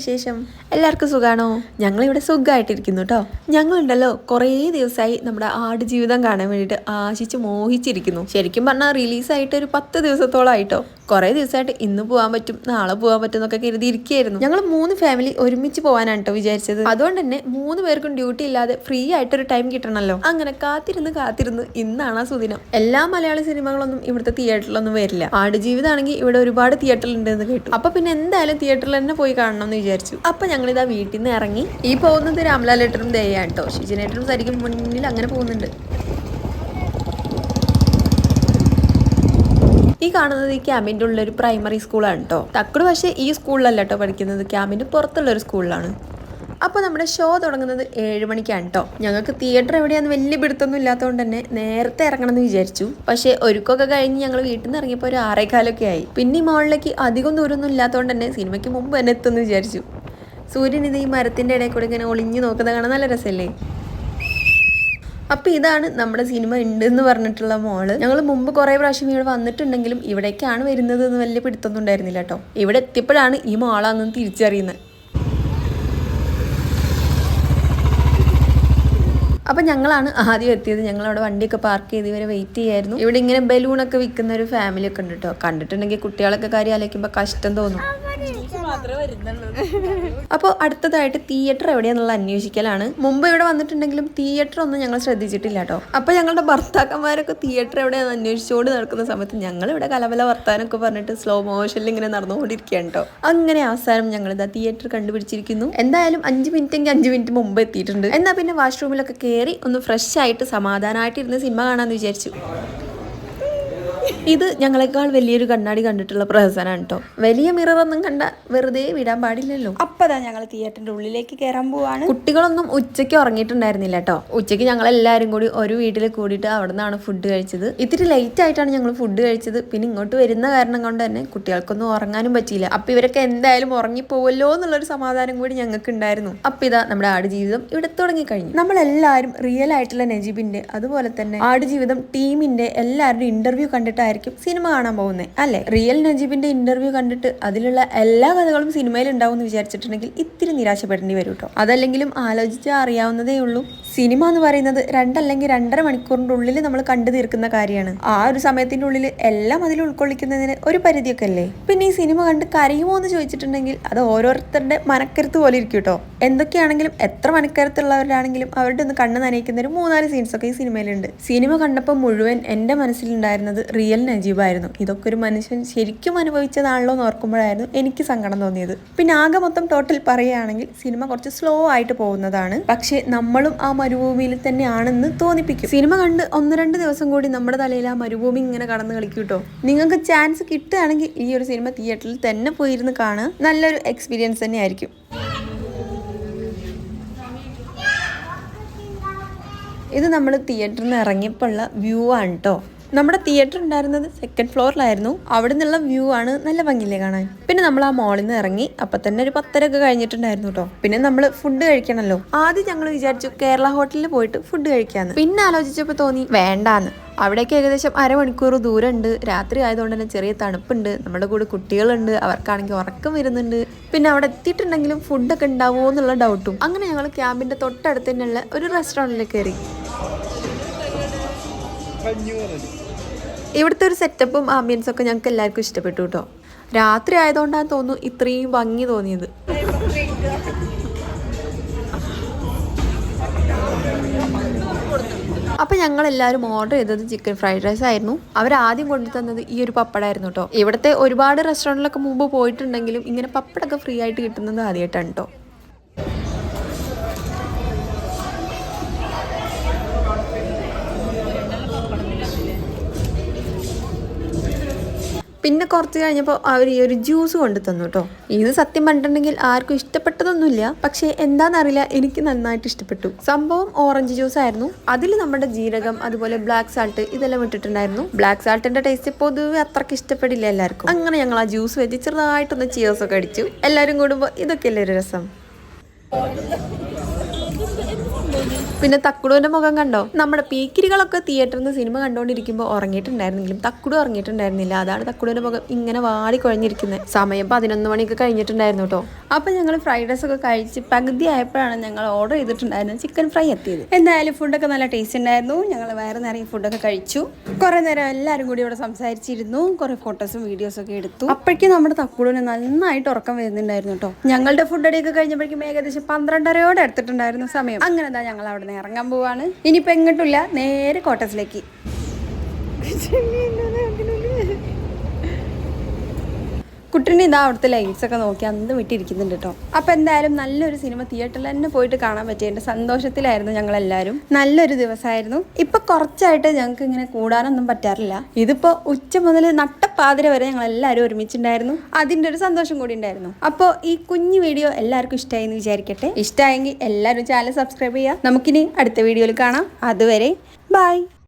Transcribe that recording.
വിശേഷം? എല്ലാവർക്കും സുഖാണോ? ഞങ്ങളിവിടെ സുഖമായിട്ടിരിക്കുന്നു കേട്ടോ. ഞങ്ങളുണ്ടല്ലോ കുറേ ദിവസമായി നമ്മുടെ ആടുജീവിതം കാണാൻ വേണ്ടിയിട്ട് ആശിച്ച് മോഹിച്ചിരിക്കുന്നു. ശരിക്കും പറഞ്ഞാൽ റിലീസായിട്ട് ഒരു 10 ദിവസത്തോളമായിട്ടോ. കുറേ ദിവസമായിട്ട് ഇന്ന് പോകാൻ പറ്റും, നാളെ പോകാൻ പറ്റും എന്നൊക്കെ കരുതിയിരിക്കുകയായിരുന്നു. ഞങ്ങൾ 3 ഫാമിലി ഒരുമിച്ച് പോകാനാണ് കേട്ടോ വിചാരിച്ചത്. അതുകൊണ്ട് തന്നെ 3 പേർക്കും ഡ്യൂട്ടി ഇല്ലാതെ ഫ്രീ ആയിട്ടൊരു ടൈം കിട്ടണമല്ലോ. അങ്ങനെ കാത്തിരുന്ന് ഇന്നാണ് ആ സുദിനം. എല്ലാ മലയാളി സിനിമകളൊന്നും ഇവിടുത്തെ തിയേറ്ററിലൊന്നും വരില്ല. ആടുജീവിതമാണെങ്കിൽ ഇവിടെ ഒരുപാട് തിയേറ്ററിൽ ഉണ്ടെന്ന് കേട്ടു. അപ്പൊ പിന്നെ എന്തായാലും തിയേറ്ററിൽ തന്നെ പോയി കാണണം എന്ന് വിചാരിച്ചു. അപ്പൊ ഞങ്ങളിതാ വീട്ടിൽ നിന്ന് ഇറങ്ങി. ഈ പോകുന്നത് രാംലാലേട്ടനും ദയാണ് കേട്ടോ. ഷിജിനേട്ടനും സരിക്കും മുന്നിൽ അങ്ങനെ പോകുന്നുണ്ട്. ഈ കാണുന്നത് ഈ ക്യാമ്പിൻ്റെ ഉള്ളൊരു പ്രൈമറി സ്കൂളാണ് കേട്ടോ. തക്കട് പക്ഷേ ഈ സ്കൂളിലല്ല കേട്ടോ പഠിക്കുന്നത്, ക്യാമ്പിൻ്റെ പുറത്തുള്ളൊരു സ്കൂളിലാണ്. അപ്പോൾ നമ്മുടെ ഷോ തുടങ്ങുന്നത് 7 മണിക്കാണ് കേട്ടോ. ഞങ്ങൾക്ക് തിയേറ്റർ എവിടെയാണെന്ന് വലിയ പിടുത്തൊന്നും ഇല്ലാത്തതുകൊണ്ട് തന്നെ നേരത്തെ ഇറങ്ങണം എന്ന് വിചാരിച്ചു. പക്ഷേ ഒരുക്കൊക്കെ കഴിഞ്ഞ് ഞങ്ങൾ വീട്ടിൽ നിന്ന് ഇറങ്ങിയപ്പോൾ ഒരു 6:15 ആയി. പിന്നെ ഈ മോളിലേക്ക് അധികം ദൂരമൊന്നും ഇല്ലാത്തതുകൊണ്ട് തന്നെ സിനിമയ്ക്ക് മുമ്പ് തന്നെ എത്തുമെന്ന് വിചാരിച്ചു. സൂര്യൻ ഇത് ഈ മരത്തിൻ്റെ ഇടയിൽ കൂടെ ഇങ്ങനെ ഒളിഞ്ഞു നോക്കുന്നത് കാണാൻ നല്ല രസമല്ലേ. അപ്പോൾ ഇതാണ് നമ്മുടെ സിനിമ ഉണ്ടെന്ന് പറഞ്ഞിട്ടുള്ള മോള്. ഞങ്ങൾ മുമ്പ് കുറേ പ്രാവശ്യം ഇവിടെ വന്നിട്ടുണ്ടെങ്കിലും ഇവിടേക്കാണ് വരുന്നത് എന്ന് വലിയ പിടുത്തൊന്നും ഉണ്ടായിരുന്നില്ല കേട്ടോ. ഇവിടെ എത്തിയപ്പോഴാണ് ഈ മോളാണെന്ന് തിരിച്ചറിയുന്നത്. അപ്പം ഞങ്ങളാണ് ആദ്യം എത്തിയത്. ഞങ്ങളവിടെ വണ്ടിയൊക്കെ പാർക്ക് ചെയ്ത് ഇവരെ വെയിറ്റ് ചെയ്യായിരുന്നു. ഇവിടെ ഇങ്ങനെ ബലൂണൊക്കെ വിൽക്കുന്ന ഒരു ഫാമിലി ഒക്കെ ഉണ്ട് കേട്ടോ. കണ്ടിട്ടുണ്ടെങ്കിൽ കുട്ടികളൊക്കെ കാര്യം ആലോചിക്കുമ്പോൾ കഷ്ടം തോന്നും. അപ്പോൾ അടുത്തതായിട്ട് തിയേറ്റർ എവിടെയാന്നുള്ള അന്വേഷിക്കലാണ്. മുമ്പ് ഇവിടെ വന്നിട്ടുണ്ടെങ്കിലും തിയേറ്റർ ഒന്നും ഞങ്ങൾ ശ്രദ്ധിച്ചിട്ടില്ല കേട്ടോ. അപ്പോൾ ഞങ്ങളുടെ ഭർത്താക്കന്മാരൊക്കെ തിയേറ്റർ എവിടെയാണെന്ന് അന്വേഷിച്ചുകൊണ്ട് നടക്കുന്ന സമയത്ത് ഞങ്ങൾ ഇവിടെ കലബല വർത്താനൊക്കെ പറഞ്ഞിട്ട് സ്ലോ മോഷനിൽ ഇങ്ങനെ നടന്നുകൊണ്ടിരിക്കുകയാണ് കേട്ടോ. അങ്ങനെ അവസാനം ഞങ്ങൾ ഇതാ തിയേറ്റർ കണ്ടുപിടിച്ചിരിക്കുന്നു. എന്തായാലും 5 മിനിറ്റെങ്കിൽ 5 മിനിറ്റ് മുമ്പ് എത്തിയിട്ടുണ്ട്. എന്നാൽ പിന്നെ വാഷ്റൂമിലൊക്കെ കയറി ഒന്ന് ഫ്രഷ് ആയിട്ട് സമാധാനമായിട്ട് ഇരുന്ന് സിനിമ കാണാമെന്ന് വിചാരിച്ചു. ഇത് ഞങ്ങളെക്കാൾ വലിയൊരു കണ്ണാടി കണ്ടിട്ടുള്ള പ്രഹസനാണ് കേട്ടോ. വലിയ മിററൊന്നും കണ്ട വെറുതെ വിടാൻ പാടില്ലല്ലോ. അപ്പതാ ഞങ്ങൾ തിയേറ്ററിന്റെ ഉള്ളിലേക്ക് കയറാൻ പോവാണ്. കുട്ടികളൊന്നും ഉച്ചയ്ക്ക് ഉറങ്ങിയിട്ടുണ്ടായിരുന്നില്ല കേട്ടോ. ഉച്ചയ്ക്ക് ഞങ്ങൾ എല്ലാവരും കൂടി ഒരു വീട്ടിൽ കൂടിയിട്ട് അവിടെ നിന്നാണ് ഫുഡ് കഴിച്ചത്. ഇത്തിരി ലേറ്റ് ആയിട്ടാണ് ഞങ്ങൾ ഫുഡ് കഴിച്ചത്. പിന്നെ ഇങ്ങോട്ട് വരുന്ന കാരണം കൊണ്ട് തന്നെ കുട്ടികൾക്കൊന്നും ഉറങ്ങാനും പറ്റിയില്ല. അപ്പൊ ഇവരൊക്കെ എന്തായാലും ഉറങ്ങിപ്പോവല്ലോ എന്നുള്ളൊരു സമാധാനം കൂടി ഞങ്ങൾക്ക് ഉണ്ടായിരുന്നു. അപ്പൊ ഇതാ നമ്മുടെ ആടുജീവിതം ഇവിടെ തുടങ്ങി കഴിഞ്ഞു. നമ്മളെല്ലാവരും റിയൽ ആയിട്ടുള്ള നജീബിന്റെ അതുപോലെ തന്നെ ആടുജീവിതം ടീമിന്റെ എല്ലാവരുടെയും ഇന്റർവ്യൂ കണ്ടിട്ടായിരിക്കും സിനിമ കാണാൻ പോകുന്നത് അല്ലെ. റിയൽ നജീബിന്റെ ഇന്റർവ്യൂ കണ്ടിട്ട് അതിലുള്ള എല്ലാ കഥകളും സിനിമയിൽ ഉണ്ടാവും എന്ന് വിചാരിച്ചിട്ടുണ്ടെങ്കിൽ ഇത്തിരി നിരാശപ്പെടേണ്ടി വരും കേട്ടോ. അതല്ലെങ്കിലും ആലോചിച്ചാൽ അറിയാവുന്നതേ ഉള്ളൂ. സിനിമ എന്ന് പറയുന്നത് 2 അല്ലെങ്കിൽ 2.5 മണിക്കൂറിന്റെ ഉള്ളിൽ നമ്മൾ കണ്ടു തീർക്കുന്ന കാര്യമാണ്. ആ ഒരു സമയത്തിന്റെ ഉള്ളിൽ എല്ലാം അതിൽ ഉൾക്കൊള്ളിക്കുന്നതിന് ഒരു പരിധിയൊക്കെ അല്ലേ. പിന്നെ ഈ സിനിമ കണ്ട് കരയുമോ എന്ന് ചോദിച്ചിട്ടുണ്ടെങ്കിൽ അത് ഓരോരുത്തരുടെ മനക്കരുത്ത് പോലെ ഇരിക്കും കേട്ടോ. എന്തൊക്കെയാണെങ്കിലും എത്ര മനക്കരുത്തുള്ളവരാണെങ്കിലും അവരുടെ ഒന്ന് കണ്ണ് നനയിക്കുന്ന ഒരു 3-4 സീൻസ് ഒക്കെ ഈ സിനിമയിലുണ്ട്. സിനിമ കണ്ടപ്പോൾ മുഴുവൻ എൻ്റെ മനസ്സിലുണ്ടായിരുന്നത് റിയൽ നജീബായിരുന്നു. ഇതൊക്കെ ഒരു മനുഷ്യൻ ശരിക്കും അനുഭവിച്ചതാണല്ലോ എന്ന് ഓർക്കുമ്പോഴായിരുന്നു എനിക്ക് സങ്കടം തോന്നിയത്. പിന്നെ ആകെ മൊത്തം ടോട്ടൽ പറയുകയാണെങ്കിൽ സിനിമ കുറച്ച് സ്ലോ ആയിട്ട് പോകുന്നതാണ്. പക്ഷെ നമ്മളും ആ മരുഭൂമിയിൽ തന്നെയാണെന്ന് തോന്നിപ്പിക്കും. സിനിമ കണ്ട് 1-2 ദിവസം കൂടി നമ്മുടെ തലയിൽ ആ മരുഭൂമി ഇങ്ങനെ കടന്നു കളിക്കും കേട്ടോ. നിങ്ങൾക്ക് ചാൻസ് കിട്ടുകയാണെങ്കിൽ ഈ ഒരു സിനിമ തിയേറ്ററിൽ തന്നെ പോയിരുന്ന് കാണുക. നല്ലൊരു എക്സ്പീരിയൻസ് തന്നെ ആയിരിക്കും. ഇത് നമ്മൾ തിയേറ്ററിൽ നിന്ന് ഇറങ്ങിയപ്പോൾ ഉള്ള വ്യൂ ആണ് കേട്ടോ. നമ്മുടെ തിയേറ്റർ ഉണ്ടായിരുന്നത് 2nd ഫ്ലോറിലായിരുന്നു. അവിടെ നിന്നുള്ള വ്യൂ ആണ് നല്ല ഭംഗിയില്ലേ കാണാൻ. പിന്നെ നമ്മൾ ആ മോളിൽ നിന്ന് ഇറങ്ങി അപ്പം തന്നെ ഒരു 10:30 ഒക്കെ കഴിഞ്ഞിട്ടുണ്ടായിരുന്നു കേട്ടോ. പിന്നെ നമ്മൾ ഫുഡ് കഴിക്കണമല്ലോ. ആദ്യം ഞങ്ങൾ വിചാരിച്ചു കേരള ഹോട്ടലിൽ പോയിട്ട് ഫുഡ് കഴിക്കാന്ന്. പിന്നെ ആലോചിച്ചപ്പോൾ തോന്നി വേണ്ടാന്ന്. അവിടേക്ക് ഏകദേശം 1/2 മണിക്കൂർ ദൂരമുണ്ട്. രാത്രി ആയതുകൊണ്ട് തന്നെ ചെറിയ തണുപ്പുണ്ട്. നമ്മുടെ കൂടെ കുട്ടികളുണ്ട്, അവർക്കാണെങ്കിൽ ഉറക്കം വരുന്നുണ്ട്. പിന്നെ അവിടെ എത്തിയിട്ടുണ്ടെങ്കിലും ഫുഡൊക്കെ ഉണ്ടാവുമോ എന്നുള്ള ഡൗട്ടും. അങ്ങനെ ഞങ്ങൾ ക്യാമ്പിന്റെ തൊട്ടടുത്ത് തന്നെയുള്ള ഒരു റെസ്റ്റോറൻറ്റിലേക്ക് കയറി. ഇവിടുത്തെ ഒരു സെറ്റപ്പും ആംബിയൻസും ഒക്കെ ഞങ്ങൾക്ക് എല്ലാവർക്കും ഇഷ്ടപ്പെട്ടു കേട്ടോ. രാത്രി ആയതുകൊണ്ടാണ് തോന്നുന്നു ഇത്രയും ഭംഗി തോന്നിയത്. അപ്പം ഞങ്ങളെല്ലാവരും ഓർഡർ ചെയ്തത് ചിക്കൻ ഫ്രൈഡ് റൈസ് ആയിരുന്നു. അവരാദ്യം കൊണ്ടു തന്നത് ഈ ഒരു പപ്പടമായിരുന്നു കേട്ടോ. ഇവിടുത്തെ ഒരുപാട് റെസ്റ്റോറൻറ്റിലൊക്കെ മുമ്പ് പോയിട്ടുണ്ടെങ്കിലും ഇങ്ങനെ പപ്പടമൊക്കെ ഫ്രീ ആയിട്ട് കിട്ടുന്നത് ആദ്യമായിട്ടാണ് കേട്ടോ. പിന്നെ കുറച്ച് കഴിഞ്ഞപ്പോൾ അവർ ഈ ഒരു ജ്യൂസ് കൊണ്ടു തന്നു കേട്ടോ. ഇത് സത്യം പറഞ്ഞിട്ടുണ്ടെങ്കിൽ ആർക്കും ഇഷ്ടപ്പെട്ടതൊന്നുമില്ല. പക്ഷേ എന്താണെന്നറിയില്ല, എനിക്ക് നന്നായിട്ട് ഇഷ്ടപ്പെട്ടു. സംഭവം ഓറഞ്ച് ജ്യൂസ് ആയിരുന്നു. അതിൽ നമ്മുടെ ജീരകം അതുപോലെ ബ്ലാക്ക് സാൾട്ട് ഇതെല്ലാം ഇട്ടിട്ടുണ്ടായിരുന്നു. ബ്ലാക്ക് സാൾട്ടിന്റെ ടേസ്റ്റ് പൊതുവെ അത്രയ്ക്ക് ഇഷ്ടപ്പെടില്ല എല്ലാവർക്കും. അങ്ങനെ ഞങ്ങൾ ആ ജ്യൂസ് വെച്ച് ചെറുതായിട്ടൊന്ന് ചിയേഴ്സൊക്കെ അടിച്ചു. എല്ലാവരും കൂടുമ്പോൾ ഇതൊക്കെയല്ലേ ഒരു രസം. പിന്നെ തക്കുടുവിന്റെ മുഖം കണ്ടോ? നമ്മുടെ പീക്കിരികളൊക്കെ തിയേറ്ററിൽ നിന്ന് സിനിമ കണ്ടുകൊണ്ടിരിക്കുമ്പോൾ ഉറങ്ങിയിട്ടുണ്ടായിരുന്നെങ്കിലും തക്കുടു ഉറങ്ങിയിട്ടുണ്ടായിരുന്നില്ല. അതാണ് തക്കുടുവിന്റെ മുഖം ഇങ്ങനെ വാടി കുഴഞ്ഞിരിക്കുന്നത്. സമയം 11 മണിയൊക്കെ കഴിഞ്ഞിട്ടുണ്ടായിരുന്നു കേട്ടോ. അപ്പോൾ ഞങ്ങൾ ഫ്രൈഡ് റൈസ് ഒക്കെ കഴിച്ച് പകുതി ആയപ്പോഴാണ് ഞങ്ങൾ ഓർഡർ ചെയ്തിട്ടുണ്ടായിരുന്നത് ചിക്കൻ ഫ്രൈ എത്തിയത്. എന്തായാലും ഫുഡൊക്കെ നല്ല ടേസ്റ്റ് ഉണ്ടായിരുന്നു. ഞങ്ങൾ വയറ് നിറയെ ഫുഡൊക്കെ കഴിച്ചു. കുറേ നേരം എല്ലാവരും കൂടി ഇവിടെ സംസാരിച്ചിരുന്നു. കുറേ ഫോട്ടോസും വീഡിയോസും ഒക്കെ എടുത്തു. അപ്പോഴേക്കും നമ്മുടെ തക്കുടുവിന് നന്നായിട്ട് ഉറക്കം വരുന്നുണ്ടായിരുന്നു കേട്ടോ. ഞങ്ങളുടെ ഫുഡ് അടിയൊക്കെ കഴിഞ്ഞപ്പോഴേക്കും ഏകദേശം 12:30 എടുത്തിട്ടുണ്ടായിരുന്നു സമയം. അങ്ങനെ എന്താ ഞങ്ങൾ അവിടെ നിന്ന് ഇറങ്ങാൻ പോവാണ്. ഇനിയിപ്പോൾ എങ്ങോട്ടില്ല, നേരെ കോട്ടേഴ്സിലേക്ക്. കുട്ടീനെ ഇതാ അവിടുത്തെ ലൈറ്റ്സ് ഒക്കെ നോക്കി അന്ന് വിട്ടിരിക്കുന്നുണ്ട് കേട്ടോ. അപ്പോൾ എന്തായാലും നല്ലൊരു സിനിമ തിയേറ്ററിൽ തന്നെ പോയിട്ട് കാണാൻ പറ്റിയതിൻ്റെ സന്തോഷത്തിലായിരുന്നു ഞങ്ങളെല്ലാവരും. നല്ലൊരു ദിവസമായിരുന്നു. ഇപ്പം കുറച്ചായിട്ട് ഞങ്ങൾക്ക് ഇങ്ങനെ കൂടാനൊന്നും പറ്റാറില്ല. ഇതിപ്പോൾ ഉച്ച മുതൽ നട്ടപ്പാതിര വരെ ഞങ്ങളെല്ലാവരും ഒരുമിച്ചുണ്ടായിരുന്നു. അതിൻ്റെ ഒരു സന്തോഷം കൂടി ഉണ്ടായിരുന്നു. അപ്പോൾ ഈ കുഞ്ഞു വീഡിയോ എല്ലാവർക്കും ഇഷ്ടമായി എന്ന് വിചാരിക്കട്ടെ. ഇഷ്ടമായെങ്കിൽ എല്ലാവരും ചാനൽ സബ്സ്ക്രൈബ് ചെയ്യുക. നമുക്കിനി അടുത്ത വീഡിയോയിൽ കാണാം. അതുവരെ ബൈ.